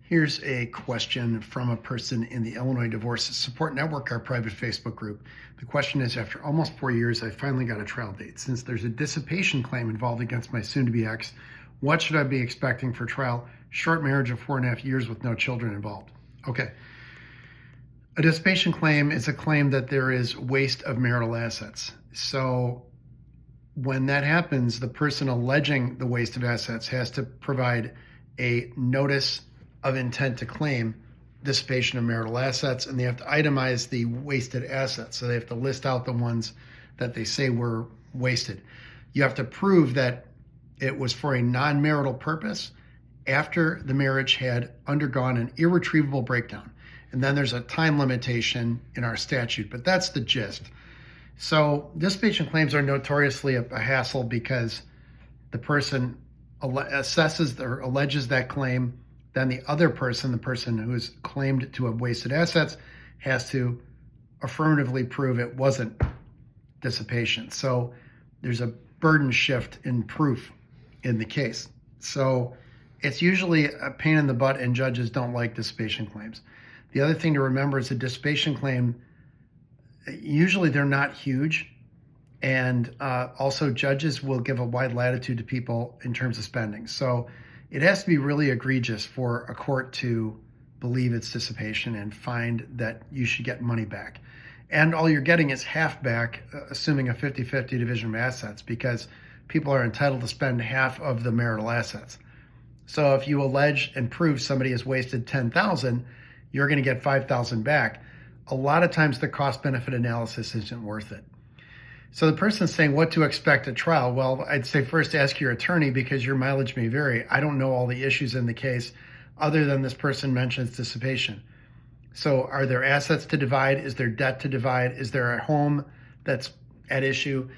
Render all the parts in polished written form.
Here's a question from a person in the Illinois Divorce Support Network, our private Facebook group. The question is, after almost 4 years, I finally got a trial date. Since there's a dissipation claim involved against my soon-to-be ex, what should I be expecting for trial? Short marriage of 4.5 years with no children involved. Okay. A dissipation claim is a claim that there is waste of marital assets. So when that happens, the person alleging the waste of assets has to provide a notice of intent to claim dissipation of marital assets, and they have to itemize the wasted assets. So they have to list out the ones that they say were wasted. You have to prove that it was for a non-marital purpose after the marriage had undergone an irretrievable breakdown. And then there's a time limitation in our statute, but that's the gist. So dissipation claims are notoriously a hassle because the person assesses or alleges that claim. Then the other person, the person who is claimed to have wasted assets, has to affirmatively prove it wasn't dissipation. So there's a burden shift in proof in the case. So it's usually a pain in the butt, and judges don't like dissipation claims. The other thing to remember is a dissipation claim, usually they're not huge. And also judges will give a wide latitude to people in terms of spending. So it has to be really egregious for a court to believe it's dissipation and find that you should get money back. And all you're getting is half back, assuming a 50-50 division of assets, because people are entitled to spend half of the marital assets. So if you allege and prove somebody has wasted $10,000, you're going to get $5,000 back. A lot of times the cost-benefit analysis isn't worth it. So the person's saying what to expect at trial. Well, I'd say first ask your attorney, because your mileage may vary. I don't know all the issues in the case other than this person mentions dissipation. So are there assets to divide? Is there debt to divide? Is there a home that's at issue?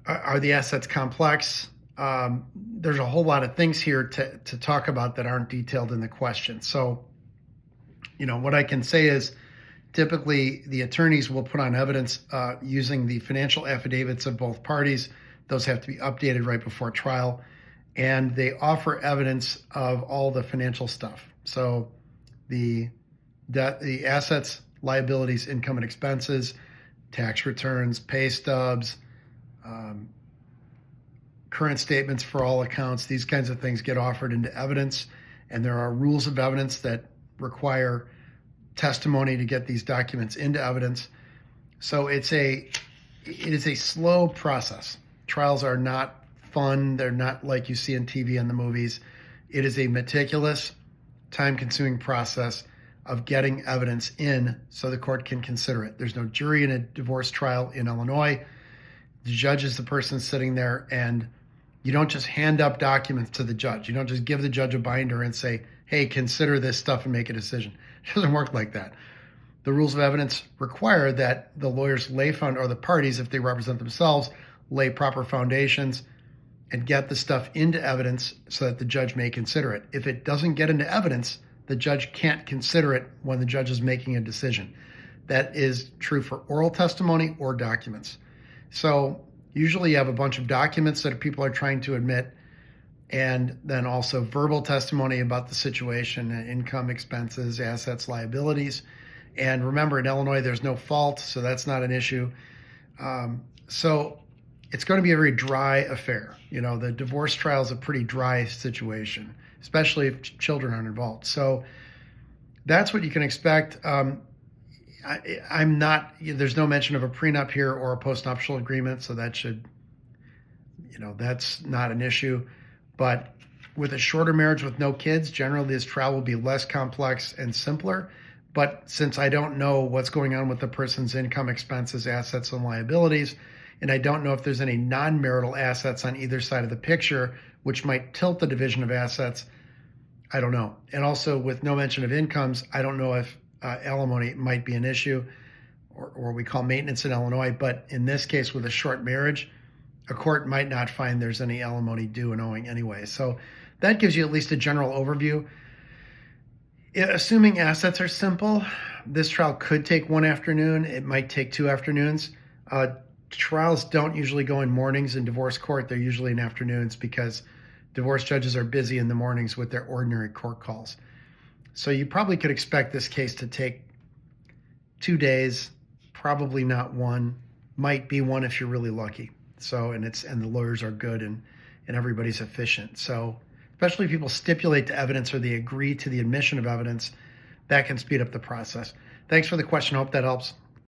Are the assets complex? There's a whole lot of things here to talk about that aren't detailed in the question. So, what I can say is, typically, the attorneys will put on evidence using the financial affidavits of both parties. Those have to be updated right before trial. And they offer evidence of all the financial stuff. So the assets, liabilities, income and expenses, tax returns, pay stubs, current statements for all accounts, these kinds of things get offered into evidence. And there are rules of evidence that require testimony to get these documents into evidence. So it is a slow process. Trials are not fun. They're not like you see in TV and the movies. It is a meticulous, time-consuming process of getting evidence in so the court can consider it. There's no jury in a divorce trial in Illinois. The judge is the person sitting there, and you don't just hand up documents to the judge. You don't just give the judge a binder and say, hey, consider this stuff and make a decision. It doesn't work like that. The rules of evidence require that the lawyers or the parties, if they represent themselves, lay proper foundations and get the stuff into evidence so that the judge may consider it. If it doesn't get into evidence, the judge can't consider it when the judge is making a decision. That is true for oral testimony or documents. So usually you have a bunch of documents that people are trying to admit, and then also verbal testimony about the situation, income, expenses, assets, liabilities. And remember, in Illinois, there's no fault, so that's not an issue. So it's going to be a very dry affair. The divorce trial is a pretty dry situation, especially if children aren't involved. So that's what you can expect. There's no mention of a prenup here or a postnuptial agreement, so that should, that's not an issue. But with a shorter marriage with no kids, generally this trial will be less complex and simpler. But since I don't know what's going on with the person's income, expenses, assets, and liabilities, and I don't know if there's any non-marital assets on either side of the picture, which might tilt the division of assets, I don't know. And also with no mention of incomes, I don't know if alimony might be an issue, or we call maintenance in Illinois. But in this case, with a short marriage, a court might not find there's any alimony due and owing anyway. So that gives you at least a general overview. Assuming assets are simple, this trial could take one afternoon. It might take 2 afternoons. Trials don't usually go in mornings in divorce court. They're usually in afternoons because divorce judges are busy in the mornings with their ordinary court calls. So you probably could expect this case to take 2 days, probably not one, might be one if you're really lucky. So, and the lawyers are good and everybody's efficient. So, especially if people stipulate to evidence or they agree to the admission of evidence, that can speed up the process. Thanks for the question. I hope that helps.